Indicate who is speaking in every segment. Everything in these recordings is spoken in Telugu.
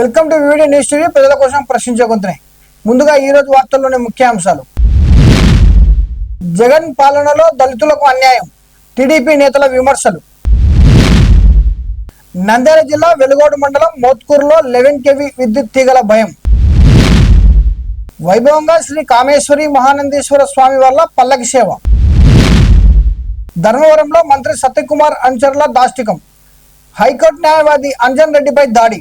Speaker 1: Welcome to video news TV. ప్రజల కోసం ప్రశ్నించే గొంతునే. ముందుగా ఈ రోజు వార్తల్లోని ముఖ్యాంశాలు. జగన్ పాలనలో దళితులకు అన్యాయం, టీడీపీ నేతల విమర్శలు. నంద్యాల జిల్లా వెలుగోడు మండలం మోత్కూరులో 11 kV విద్యుత్ తీగల భయం. వైభవంగా శ్రీ కామేశ్వరి మహానందీశ్వర స్వామి వల్ల పల్లకి సేవ. ధర్మవరంలో మంత్రి సత్యకుమార్ అనుచరుల దాష్టికం. హైకోర్టు న్యాయవాది అంజన్ రెడ్డిపై దాడి.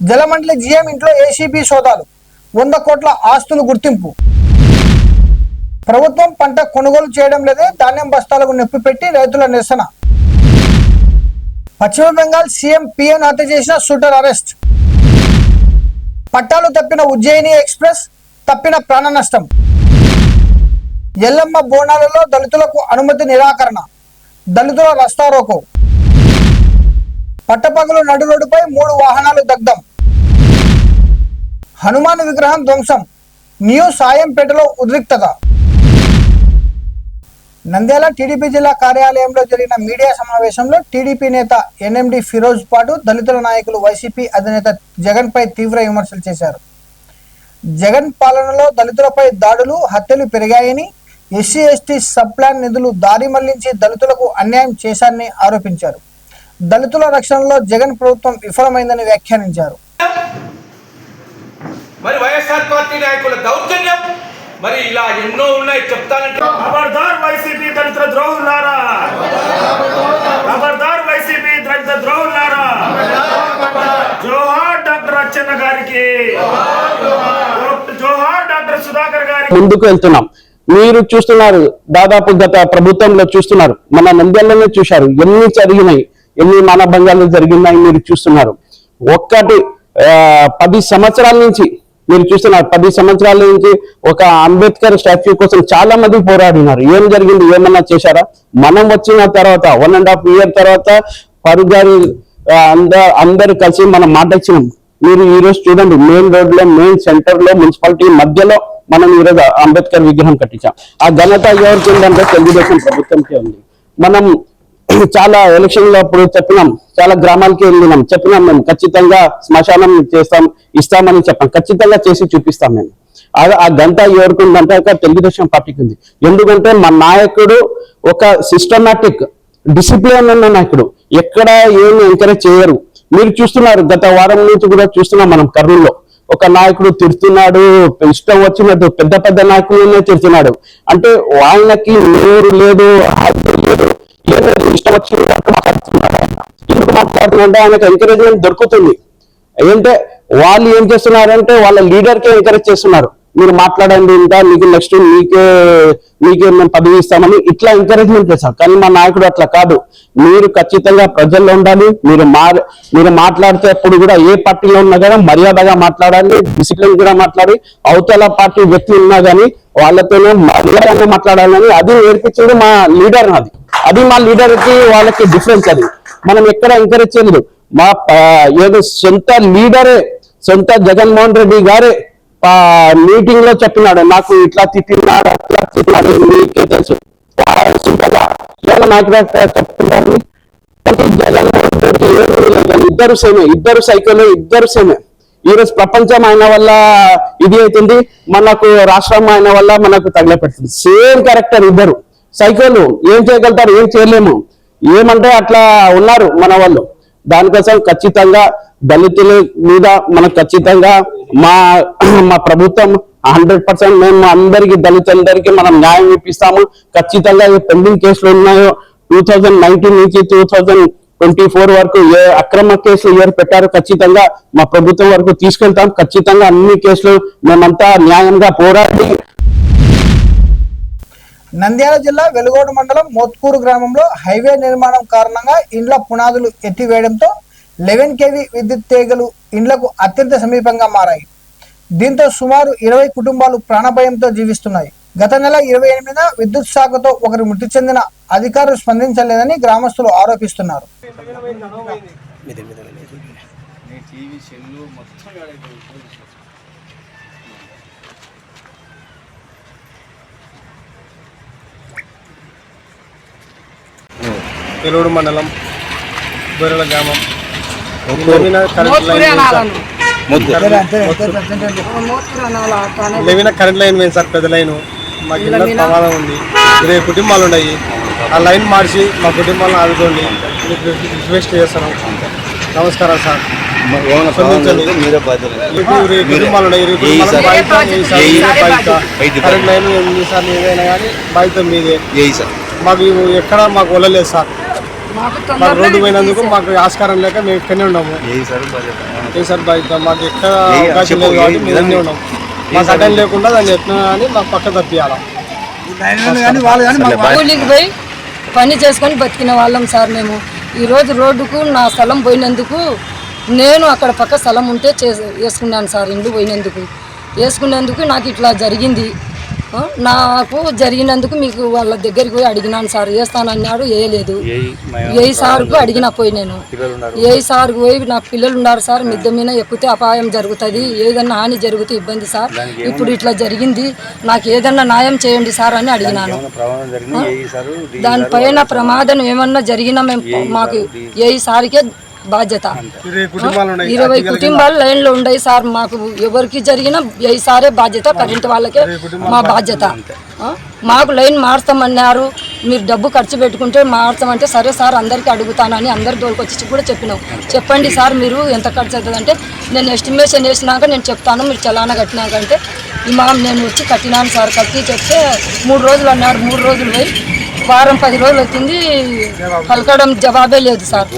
Speaker 1: జలమండలి జీఎం ఇంట్లో ఏసీబీ సోదాలు. 100 కోట్ల ఆస్తులు గుర్తింపు. ప్రభుత్వం పంట కొనుగోలు చేయడం లేదే, ధాన్యం బస్తాలకు నొప్పి పెట్టి రైతుల నిరసన. పశ్చిమ బెంగాల్ సీఎం పిఎన్ హత్య చేసిన షూటర్ అరెస్ట్. పట్టాలు తప్పిన ఉజ్జయిని ఎక్స్ప్రెస్, తప్పిన ప్రాణ నష్టం. ఎల్లమ్మ బోనాలలో దళితులకు అనుమతి నిరాకరణ, దళితుల రస్తారోకో. పట్టపగలు నడు రోడ్డుపై 3 వాహనాలు దగ్ధం. హనుమాన్ విగ్రహం ధ్వంసం, న్యూ సాయంపేటలో ఉద్రిక్తత. నంద్యాల టీడీపీ జిల్లా కార్యాలయంలో జరిగిన మీడియా సమావేశంలో టీడీపీ నేత ఎన్ఎండి ఫిరోజ్ పాటు దళితుల నాయకులు వైసీపీ అధినేత జగన్ పై తీవ్ర విమర్శలు చేశారు. జగన్ పాలనలో దళితులపై దాడులు, హత్యలు పెరిగాయని, ఎస్సీ ఎస్టీ సబ్ ప్లాన్ నిధులు దారి మళ్లించి దళితులకు అన్యాయం చేశారని ఆరోపించారు. దళితుల రక్షణలో జగన్ ప్రభుత్వం విఫలమైందని వ్యాఖ్యానించారు.
Speaker 2: మరి వైఎస్ఆర్ పార్టీ నాయకుల దౌర్జన్యం మరి ఇలా ఎన్నో ఉన్నాయి చెప్తానంటే.
Speaker 3: ఖబర్దార్ వైసీపీ దళిత ద్రోహులారా, ఖబర్దార్ వైసీపీ దళిత ద్రోహులారా. జోహార్ డాక్టర్ అచ్చెన్న గారికి, జోహార్ డాక్టర్ సుధాకర్ గారికి.
Speaker 4: ముందుకు వెళ్తున్నాం. మీరు చూస్తున్నారు, దాదాపు గత ప్రభుత్వంలో చూస్తున్నారు, మన నంద్యాలలోనే చూశారు, ఎన్ని జరిగినాయి, ఎన్ని మానభంగాలు జరిగినాయి మీరు చూస్తున్నారు. 10 సంవత్సరాల నుంచి మీరు చూస్తున్నారు. 10 సంవత్సరాల నుంచి ఒక అంబేద్కర్ స్టాచ్యూ కోసం చాలా మంది పోరాడినారు. ఏం జరిగింది? ఏమన్నా చేశారా? మనం వచ్చిన తర్వాత 1.5 year తర్వాత ఫరూక్ గారు అందరు కలిసి మనం మాట ఇచ్చినాం. మీరు ఈ రోజు చూడండి, మెయిన్ రోడ్ లో, మెయిన్ సెంటర్ లో, మున్సిపాలిటీ మధ్యలో మనం ఈరోజు అంబేద్కర్ విగ్రహం కట్టించాం. ఆ ఘనత ఎవరికి ఉందంటే తెలుగుదేశం ప్రభుత్వంకే ఉంది. మనం చాలా ఎలక్షన్ లో అప్పుడు చెప్పినాం, చాలా గ్రామాలకి వెళ్ళినాం, చెప్పినాం మేము ఖచ్చితంగా శ్మశానం ఇస్తామని చెప్పాం, ఖచ్చితంగా చేసి చూపిస్తాం మేము. ఆ గంట ఎవరికి ఉందంటే తెలుగుదేశం పార్టీకి ఉంది. ఎందుకంటే మా నాయకుడు ఒక సిస్టమాటిక్ డిసిప్లిన్ ఉన్న నాయకుడు, ఎక్కడ ఏమి ఎంకరేజ్ చేయరు. మీరు చూస్తున్నారు, గత వారం నుంచి కూడా చూస్తున్నాం మనం. కర్నూలులో ఒక నాయకుడు తిడుతున్నాడు, ఇష్టం వచ్చినట్టు పెద్ద పెద్ద నాయకులనే తిడుతున్నాడు. అంటే వాళ్ళకి నోరు లేదు, ఇష్టం వచ్చినట్టు మాట్లాడుతున్నాడు. ఎందుకు మాట్లాడుతున్నాడంటే ఆయనకు ఎంకరేజ్మెంట్ దొరుకుతుంది. ఏంటంటే వాళ్ళు ఏం చేస్తున్నారంటే వాళ్ళ లీడర్కే ఎంకరేజ్ చేస్తున్నారు. మీరు మాట్లాడండి, ఇంకా మీకు నెక్స్ట్ మీకే మేము పదవి ఇస్తామని ఇట్లా ఎంకరేజ్మెంట్ చేస్తాం. కానీ మా నాయకుడు అట్లా కాదు. మీరు ఖచ్చితంగా ప్రజల్లో ఉండాలి. మీరు మాట్లాడేటప్పుడు కూడా ఏ పార్టీలో ఉన్నా కానీ మర్యాదగా మాట్లాడాలి, డిసిప్లిన్ కూడా మాట్లాడి, అవతల పార్టీ వ్యక్తులు ఉన్నా కానీ వాళ్ళతోనే మర్యాదగా మాట్లాడాలని అది నేర్పించేది మా లీడర్. అది మా లీడర్ కి వాళ్ళకి డిఫరెన్స్. అది మనం ఎక్కడ ఎంకరేజ్ చేయలేదు. మా ఏదో సొంత లీడరే, సొంత జగన్మోహన్ రెడ్డి గారే మీటింగ్ లో చెప్పినాడు, నాకు ఇట్లా తిట్టినాడు, అట్లా తిట్టినాడు, మీకే తెలుసు. చెప్తున్నారు ఇద్దరు సేమే, ఇద్దరు సైకిల్, ఇద్దరు సేమే. ఈరోజు ప్రపంచం ఆయన వల్ల ఇది అవుతుంది, మనకు రాష్ట్రం ఆయన వల్ల మనకు తగలపెడుతుంది. సేమ్ క్యారెక్టర్ ఇద్దరు సైకిల్. ఏం చేయగలుగుతారు? ఏం చేయలేము. ఏమంటే అట్లా ఉన్నారు మన వాళ్ళు. దానికోసం ఖచ్చితంగా దళితుల మీద మనకు ఖచ్చితంగా మా ప్రభుత్వం 100% మేము అందరికి, దళితులందరికీ మనం న్యాయం ఇప్పిస్తాము. ఖచ్చితంగా ఏ పెండింగ్ కేసులు ఉన్నాయో 2019 నుంచి 2024 వరకు ఏ అక్రమ కేసులు ఎవరు పెట్టారో ఖచ్చితంగా మా ప్రభుత్వం వరకు తీసుకెళ్తాం. ఖచ్చితంగా అన్ని కేసులు మేమంతా న్యాయంగా పోరాడి.
Speaker 1: నంద్యాల జిల్లా వెలుగోడు మండలం మోత్కూరు గ్రామంలో హైవే నిర్మాణం కారణంగా ఇండ్ల పునాదులు ఎత్తివేయడంతో 11 kV విద్యుత్ తీగలు ఇండ్లకు అత్యంత సమీపంగా మారాయి. దీంతో సుమారు 20 కుటుంబాలు ప్రాణభయంతో జీవిస్తున్నాయి. గత నెల 28న విద్యుత్ శాఖతో ఒకరు మృతి చెందిన అధికారులు స్పందించలేదని గ్రామస్తులు ఆరోపిస్తున్నారు.
Speaker 5: వెలుగోడు మండలం బొర్రెల గ్రామం లేవిన కరెంట్ లైన్ పోయింది సార్, పెద్ద లైన్. మాకు ఇళ్ళ ప్రమాదం ఉంది, 20 కుటుంబాలు ఉన్నాయి. ఆ లైన్ మార్చి మా కుటుంబాలను ఆదుకోండి, రిక్వెస్ట్ చేస్తున్నాం. నమస్కారం సార్. కుటుంబాలు ఉన్నాయి, కరెంట్ లైన్ ఎన్నిసార్లు ఏదైనా కానీ బాధ్యత మీదే. మాకు ఎక్కడ మాకు వదలలేదు సార్. మాకు రోడ్డు పోయినందుకు మాకు ఆస్కారం లేక మేము ఇక్కడనే ఉన్నాము. ఏ సార్ బాధ్యత మాకు ఎక్కడ అవకాశం లేదు కాబట్టి మేము ఇక్కడనే ఉన్నాము. మాకు అడ్డం లేకుండా దాన్ని ఎట్లా కానీ మాకు పక్క తప్పియాలా.
Speaker 6: కూలికి పోయి పని చేసుకొని బతికిన వాళ్ళం సార్ మేము. ఈరోజు రోడ్డుకు నా స్థలం పోయినందుకు నేను అక్కడ పక్క స్థలం ఉంటే వేసుకున్నాను సార్. ఇండ్లు వేసుకునేందుకు నాకు ఇట్లా జరిగింది. నాకు జరిగినందుకు మీకు వాళ్ళ దగ్గరికి పోయి అడిగినాను సార్. వేస్తానన్నాడు, వేయలేదు. ఏ సార్కు అడిగినా పోయి నేను ఏ సార్కు పోయి నాకు పిల్లలు ఉన్నారు సార్, మిద్దె మీద ఎక్కితే అపాయం జరుగుతుంది, ఏదన్నా హాని జరిగితే ఇబ్బంది సార్, ఇప్పుడు ఇట్లా జరిగింది, నాకు ఏదన్నా న్యాయం చేయండి సార్ అని అడిగినాను. దానిపైన ప్రమాదం ఏమన్నా జరిగినా మాకు ఏ సారికే బాధ్యత. 20 కుటుంబాలు లైన్లో ఉన్నాయి సార్. మాకు ఎవరికి జరిగినా ఏ సారే బాధ్యత, కరెంటు వాళ్ళకే మా బాధ్యత. మాకు లైన్ మార్చామన్నారు, మీరు డబ్బు ఖర్చు పెట్టుకుంటే మార్చామంటే సరే సార్ అందరికీ అడుగుతానని అందరు దోలుకొచ్చి కూడా చెప్పినాం. చెప్పండి సార్ మీరు ఎంత ఖర్చు అవుతుంది అంటే, నేను ఎస్టిమేషన్ వేసినాక నేను చెప్తాను, మీరు చలానా కట్టినాకంటే నేను వచ్చి కట్టినాను సార్. కట్టి చెప్తే 3 రోజులు అన్నారు. 3 రోజులు పోయి వారం 10 రోజులు అవుతుంది, పలకడం జవాబే లేదు సార్.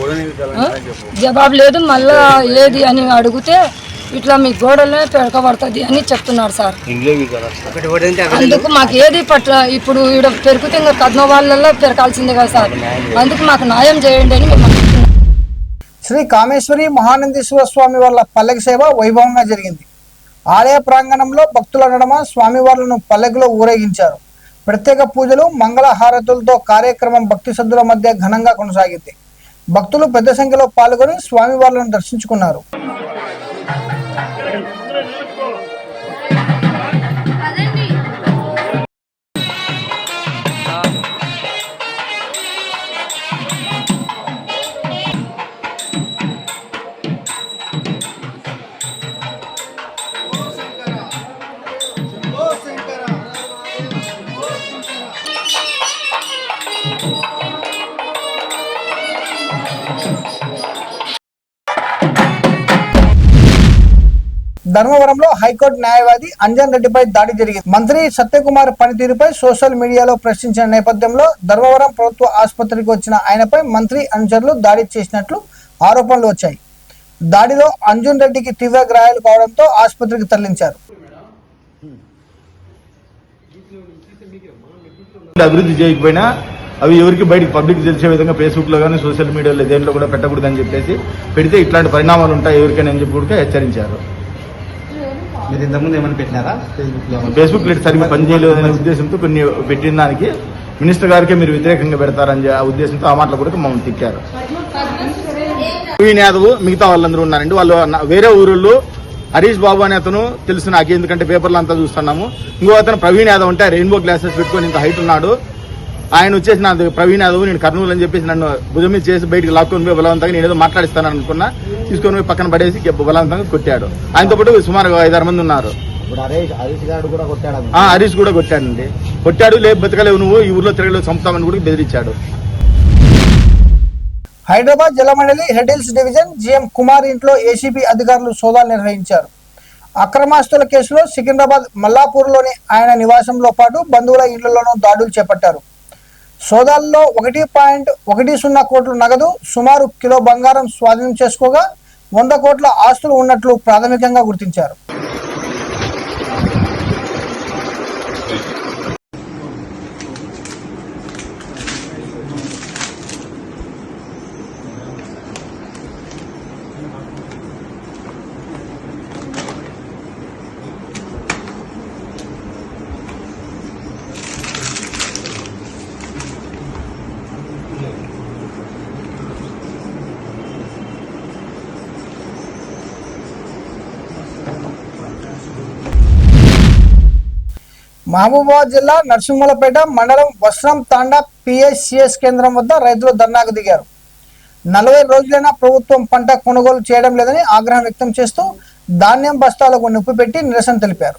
Speaker 6: జవాబు లేదు. మళ్ళా ఏది అని అడిగితే ఇట్లా మీ గోడలే పెరకబడుతుంది అని చెప్తున్నారు సార్. అందుకు మాకు ఏది పట్ల ఇప్పుడు ఇక్కడ పెరిగితే ఇంకా కద్మ వాళ్ళల్లో పెరకాల్సిందే కదా సార్. అందుకు మాకు న్యాయం చేయండి అని మేము అనుకుంటున్నాం.
Speaker 1: శ్రీ కామేశ్వరి మహానందీశ్వర స్వామి వాళ్ళ పల్లకి సేవ వైభవంగా జరిగింది. ఆలయ ప్రాంగణంలో భక్తుల నడమ స్వామివార్లను పల్లకిలో ఊరేగించారు. ప్రత్యేక పూజలు, మంగళహారతులతో కార్యక్రమం భక్తి శ్రద్ధల మధ్య ఘనంగా కొనసాగింది. భక్తులు పెద్ద సంఖ్యలో పాల్గొని స్వామివార్లను దర్శించుకున్నారు. ధర్మవరంలో హైకోర్టు న్యాయవాది అంజన్ రెడ్డిపై దాడి జరిగింది. మంత్రి సత్యకుమార్ పనితీరుపై సోషల్ మీడియాలో ప్రశ్నించిన నేపథ్యంలో ధర్మవరం ప్రభుత్వ ఆసుపత్రికి వచ్చిన ఆయనపై మంత్రి అనుచరులు దాడి చేసినట్లు ఆరోపణలు వచ్చాయి. దాడిలో అంజన్ రెడ్డికి తీవ్ర గాయాలు కావడంతో ఆసుపత్రికి తరలించారు.
Speaker 7: అభివృద్ధి చేయకపోయినా అవి ఎవరికి బయటకు పబ్లిక్ తెలిసే విధంగా ఫేస్బుక్ లో కానీ సోషల్ మీడియాలో దేంట్లో కూడా పెట్టకూడదని చెప్పేసి పెడితే ఇట్లాంటి పరిణామాలు ఉంటాయి ఎవరికైనా అని చెప్పి కూడా హెచ్చరించారు.
Speaker 5: మీరు ఇంతకుముందు ఏమైనా పెట్టినారా
Speaker 7: ఫేస్బుక్ లేదు సరిగ్గా పనిచేయలేదు అనే ఉద్దేశంతో కొన్ని పెట్టిన దానికి మినిస్టర్ గారికే మీరు వ్యతిరేకంగా పెడతారని ఆ ఉద్దేశంతో ఆ మాటలు కూడా మమ్మల్ని తిక్కారు. ప్రవీణ్ యాదవ్ మిగతా వాళ్ళందరూ ఉన్నారండి. వాళ్ళు వేరే ఊరుళ్ళు హరీష్ బాబు అనే అతను తెలుసు నాకు, ఎందుకంటే పేపర్లో అంతా చూస్తున్నాము. ఇంకో అతను ప్రవీణ్ యాదవ్ అంటే రెయిన్బో గ్లాసెస్ పెట్టుకొని ఇంత హైట్ ఉన్నాడు. ఆయన వచ్చేసి నా ప్రవీణ్ యాదవ్ నేను కర్నూలు అని చెప్పేసి నన్ను భుజం మీద చేసి బయటికి లాక్కొని పోయి బలవంతంగా నేను ఏదో మాట్లాడిస్తాను అనుకున్నా, తీసుకొని పోయి పక్కన పడేసి బలవంతంగా కొట్టాడు. ఆయనతో పాటు సుమారు 5-6 మంది ఉన్నారు. హరీష్ కూడా కొట్టాడండి. కొట్టాడు, లేదు బతకలేవు నువ్వు ఈ ఊర్లో తిరగలేవు చంపుతామని కూడా బెదిరించాడు.
Speaker 1: Hyderabad Jalamandali Red Hills division GM Kumar ఇంట్లో ఏసీబీ అధికారులు సోదాలు నిర్వహించారు. అక్రమాస్తుల కేసులో సికింద్రాబాద్ మల్లాపూర్లోని ఆయన నివాసంలో పాటు బంధువుల ఇళ్లలోనూ దాడులు చేపట్టారు. సోదాల్లో 1.10 కోట్ల నగదు, సుమారు కిలో బంగారం స్వాధీనం చేసుకోగా 100 కోట్ల ఆస్తులు ఉన్నట్లు ప్రాథమికంగా గుర్తించారు. మహబూబాబాద్ జిల్లా నర్సింహులపేట మండలం వస్త్రం తాండా పిఎస్సిఎస్ కేంద్రం వద్ద రైతులు ధర్నాకు దిగారు. 40 రోజులైనా ప్రభుత్వం పంట కొనుగోలు చేయడం లేదని ఆగ్రహం వ్యక్తం చేస్తూ ధాన్యం బస్తాలకు నిప్పు పెట్టి నిరసన తెలిపారు.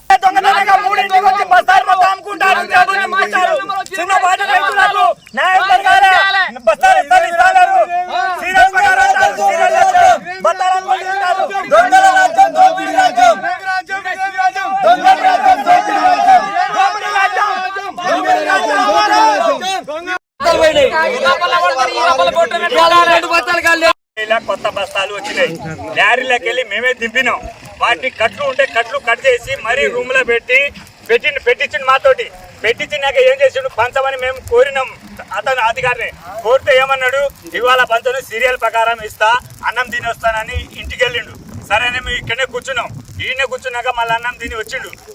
Speaker 3: కొత్త బస్తాలు వచ్చినాయి. లారీలోకి వెళ్ళి మేమే దింపినాం. వాటిని కట్లు ఉంటే కట్లు కట్ చేసి మరీ రూమ్ లో పెట్టించిండు. మాతోటి పెట్టించినాక ఏం చేసిండు, పంచమని మేము కోరినాం. అతను అధికారిని కోరితే ఏమన్నాడు, ఇవాళ పంచను సీరియల్ ప్రకారం ఇస్తా, అన్నం తిని వస్తానని ఇంటికి వెళ్ళిండు. సరేనే మేము ఇక్కడనే కూర్చున్నాం. ఈయనే కూర్చున్నాక మళ్ళీ అన్నం తిని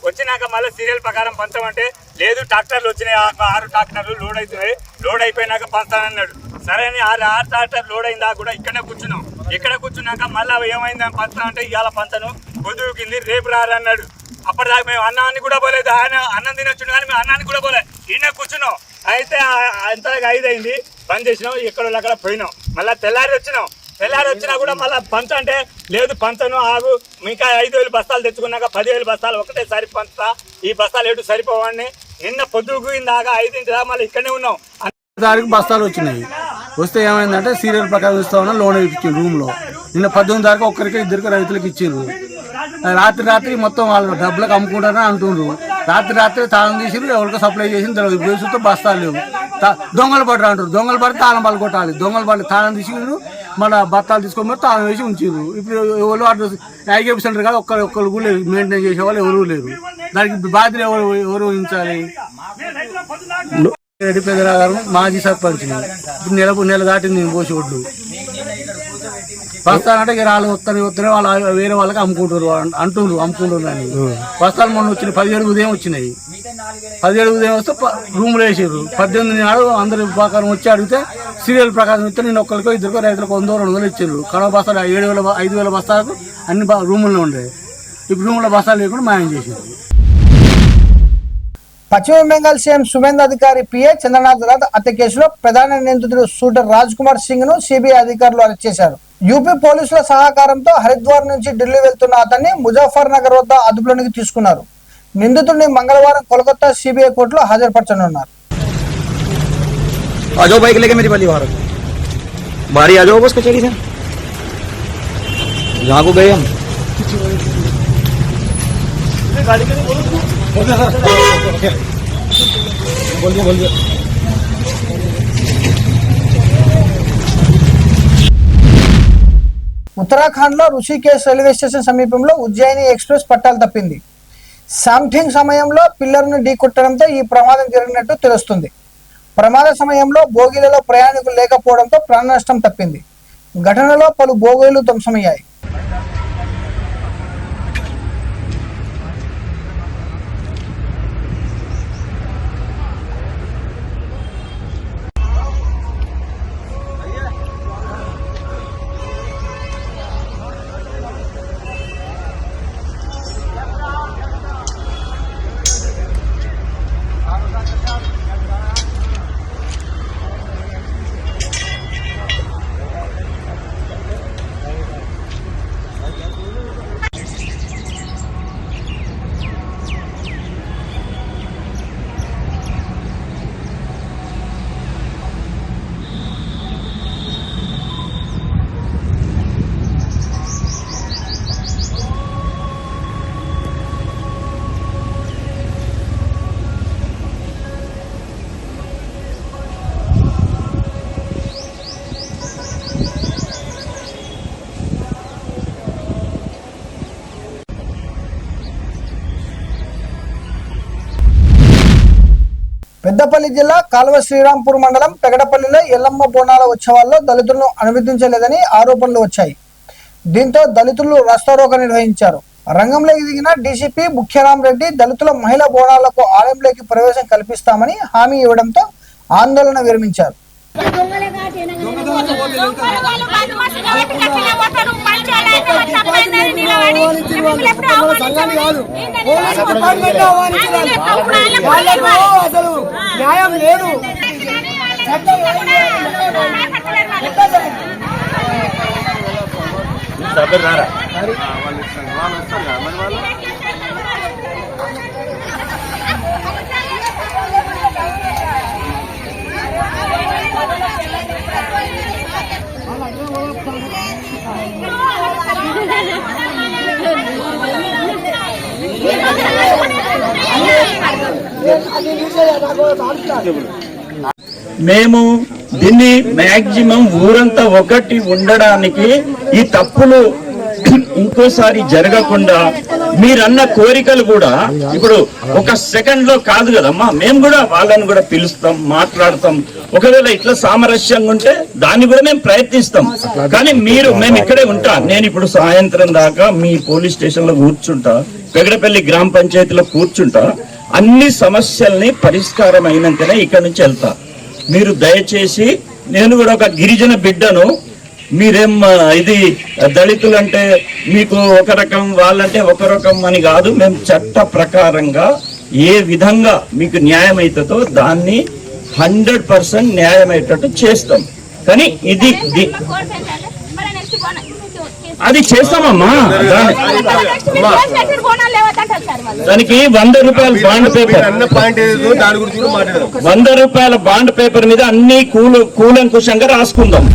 Speaker 3: వచ్చినాక మళ్ళీ సీరియల్ ప్రకారం పంచమంటే లేదు, ట్రాక్టర్లు వచ్చినాయి, 6 ట్రాక్టర్లు లోడ్ అవుతున్నాయి, లోడ్ అయిపోయినాక పంచానన్నాడు. సరే అని 6 ట్రాక్టర్ లోడ్ అయిందా కూడా ఇక్కడనే కూర్చున్నాం. ఇక్కడ కూర్చున్నాక మళ్ళీ ఏమైందని పంచడం అంటే ఇవాళ పంచను పొద్దు కింది రేపు రారన్నాడు. అప్పటిదాకా మేము అన్నాన్ని కూడా పోలేదు. ఆయన అన్నం తినొచ్చు కానీ మేము అన్నాన్ని కూడా పోలేదు. ఈయన కూర్చున్నాం. అయితే అంతా 5 అయింది, పని చేసినాం, ఎక్కడో అక్కడ పోయినాం. మళ్ళీ తెల్లారి వచ్చినా కూడా మళ్ళీ పంచ అంటే లేదు, పంచను ఆగు, ఇంకా 5,000 బస్తాలు తెచ్చుకున్నాక 10,000 బస్తాలు ఒకటేసారి పంచుతా, ఈ బస్తాలు ఎటు సరిపోవని నిన్న పొద్దుకు దాకా 5 దాకా మళ్ళీ ఇక్కడనే ఉన్నాం.
Speaker 5: తారీఖు బస్తాలు వచ్చినాయి. వస్తే ఏమైందంటే సీరియల్ ప్రకారం ఇస్తామన్నా లోన్ ఇచ్చింది రూమ్లో. నిన్న 18 తారీఖు ఒక్కరికి 2 రైతులకు ఇచ్చిండ్రు. రాత్రి మొత్తం వాళ్ళు డబ్బులకు అమ్ముకుంటారని అంటుండ్రు. రాత్రి తాళం తీసిరు, ఎవరికి సప్లై చేసింది తెలియదు. బేసుతో బస్తాలు లేవు. దొంగలు పడరు అంటారు. దొంగలు పడి తాళం పళ్ళు కొట్టాలి. దొంగలు పడి తాళం తీసిరు, మళ్ళీ బత్తాలు తీసుకొని మరి తాళం వేసి ఉంచారు. ఇప్పుడు ఎవరు అటు ఐకేపీ సెంటర్ కాదు, ఒక్కరు కూడా లేరు, మెయింటైన్ చేసే వాళ్ళు ఎవరు లేరు. దానికి బాధ్యత ఎవరు వహించాలి? రెడ్డిపేదరాగారు మాజీ సర్పంచ్. ఇప్పుడు నెల దాటింది నేను పోసి ఒడ్డు వస్తానంటే ఇక రాళ్ళు వస్తానే వాళ్ళు వేరే వాళ్ళకి అమ్ముకుంటారు అమ్ముకుంటారు అని. బస్తాలు మొన్న వచ్చినాయి, 17 ఉదయం వచ్చినాయి. 17 ఉదయం వస్తే రూమ్లో వేసారు. 18 నాడు అందరి ప్రకారం వచ్చి అడిగితే సీరియల్ ప్రకారం ఇస్తే నేను ఒక్కరికో 2 రైతులకు 100-200 ఇచ్చారు. కడవ బస్తాలు 5,000 బస్తాలకు అన్ని రూముల్లో ఉండే. ఇప్పుడు రూముల బస్తాలు లేకుండా మాయం చేసారు.
Speaker 1: పశ్చిమ బెంగాల్ సీఎం సువేంద్ర అధికారి పిఏ చంద్రనాథ్ రాథ్ హత్య కేసులో ప్రధాన నిందితుడు షూటర్ రాజ్ కుమార్ సింగ్ ను సిబిఐ అధికారులు అరెస్ట్ చేశారు. యూపీ పోలీసుల సహకారంతో హరిద్వార్ నుంచి ఢిల్లీ వెళ్తున్న అతన్ని ముజాఫర్ నగర్ వద్ద అదుపులోనికి తీసుకున్నారు. నిందితుడిని మంగళవారం కోల్కతా సిబిఐ కోర్టులో హాజరుపరచనున్నారు. ఉత్తరాఖండ్ లో రుషికేశ్ రైల్వే స్టేషన్ సమీపంలో ఉజ్జయిని ఎక్స్ప్రెస్ పట్టాలు తప్పింది. శాంటింగ్ సమయంలో పిల్లర్ను ఢీకొట్టడంతో ఈ ప్రమాదం జరిగినట్టు తెలుస్తుంది. ప్రమాద సమయంలో బోగీలలో ప్రయాణికులు లేకపోవడంతో ప్రాణ నష్టం తప్పింది. ఘటనలో పలు బోగీలు ధ్వంసమయ్యాయి. పెద్దపల్లి జిల్లా కాల్వ శ్రీరాంపూర్ మండలం పెగడపల్లిలో ఎల్లమ్మ బోనాల ఉత్సవాల్లో దళితులను అనుమతించలేదని ఆరోపణలు వచ్చాయి. దీంతో దళితులు రాస్తారోకో నిర్వహించారు. రంగంలోకి దిగిన డీసీపీ ముఖ్యరామ్ రెడ్డి దళితుల మహిళా బోనాలకు ఆలయంలోకి ప్రవేశం కల్పిస్తామని హామీ ఇవ్వడంతో ఆందోళన విరమించారు.
Speaker 8: న్యాయం లేదు. మేము దీన్ని మాక్సిమం ఊరంతా ఒకటి ఉండడానికి ఈ తప్పులు ఇంకోసారి జరగకుండా మీరన్న కోరికలు కూడా ఇప్పుడు ఒక సెకండ్ లో కాదు కదమ్మా, మేము కూడా వాళ్ళని కూడా పిలుస్తాం, మాట్లాడతాం. ఒకవేళ ఇట్లా సామరస్యంగా ఉంటే దాన్ని కూడా మేము ప్రయత్నిస్తాం. కానీ మేము ఇక్కడే ఉంటాం. నేను ఇప్పుడు సాయంత్రం దాకా మీ పోలీస్ స్టేషన్ లో కూర్చుంటా, పెగడపల్లి గ్రామ పంచాయతీలో కూర్చుంటా. అన్ని సమస్యల్ని పరిష్కారం అయినాకనే ఇక్కడ నుంచి వెళ్తా. మీరు దయచేసి, నేను కూడా ఒక గిరిజన బిడ్డను, మీరేం ఇది దళితులు అంటే మీకు ఒక రకం, వాళ్ళంటే ఒక రకం అని కాదు. మేము చట్ట ప్రకారంగా ఏ విధంగా మీకు న్యాయం అవుతుందో దాన్ని 100% న్యాయమయ్యేటట్టు చేస్తాం. కానీ ఇది అది చేస్తామమ్మా. దానికి 100 రూపాయల బాండ్ పేపర్, 100 రూపాయల బాండ్ పేపర్ మీద అన్ని కూలంకుషంగా రాసుకుందాం.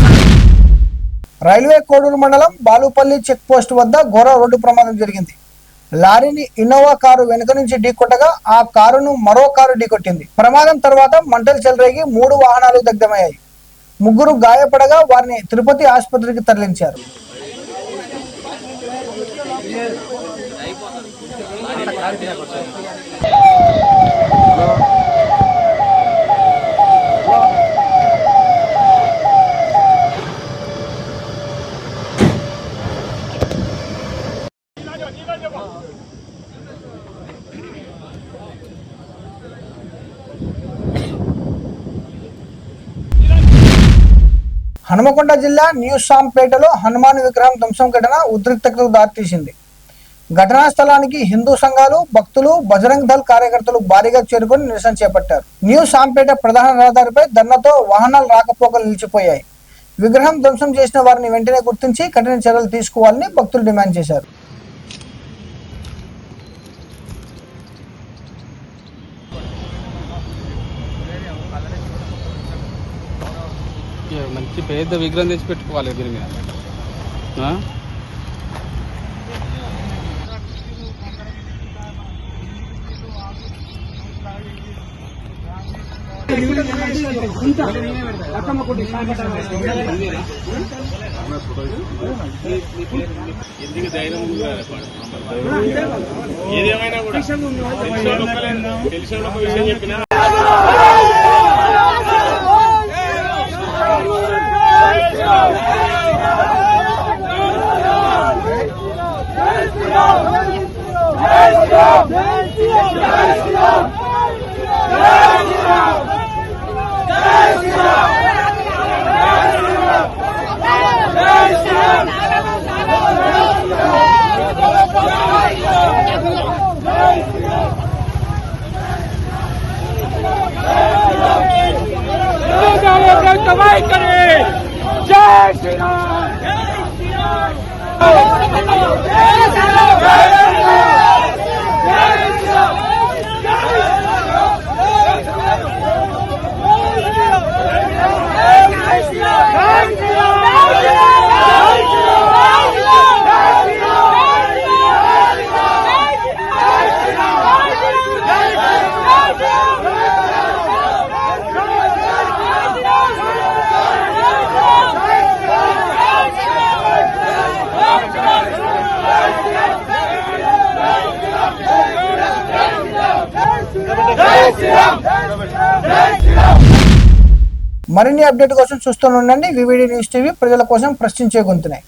Speaker 1: రైల్వే కోడూరు మండలం బాలుపల్లి చెక్ పోస్ట్ వద్ద ఘోర రోడ్డు ప్రమాదం జరిగింది. లారీని ఇన్నోవా కారు వెనుక నుంచి ఢీకొట్టగా ఆ కారును మరో కారు ఢీకొట్టింది. ప్రమాదం తర్వాత మంటలు చెలరేగి 3 వాహనాలు దగ్ధమయ్యాయి. 3 గాయపడగా వారిని తిరుపతి ఆసుపత్రికి తరలించారు. హనుమకొండ జిల్లా న్యూ షాంపేటలో హనుమాన్ విగ్రహం ధ్వంసం ఘటన ఉద్రిక్తతకు దారితీసింది. ఘటనా స్థలానికి హిందూ సంఘాలు, భక్తులు, బజరంగ్ దళ్ కార్యకర్తలు భారీగా చేరుకొని నిరసన చేపట్టారు. న్యూ షాంపేట ప్రధాన రహదారిపై ధర్నాతో వాహనాల రాకపోకలు నిలిచిపోయాయి. విగ్రహం ధ్వంసం చేసిన వారిని వెంటనే గుర్తించి కఠిన చర్యలు తీసుకోవాలని భక్తులు డిమాండ్ చేశారు.
Speaker 9: మంచి పెద్ద విగ్రహం తెచ్చి పెట్టుకోవాలి దీని మీద.
Speaker 3: ఏదేమైనా కూడా తెలిసిన ఒక విషయం చెప్పినా जय श्री राम,
Speaker 1: మరిన్ని అప్డేట్ కోసం చూస్తూనే ఉండండి వివిడి న్యూస్ టీవీ, ప్రజల కోసం ప్రశ్నించే గొంతునే.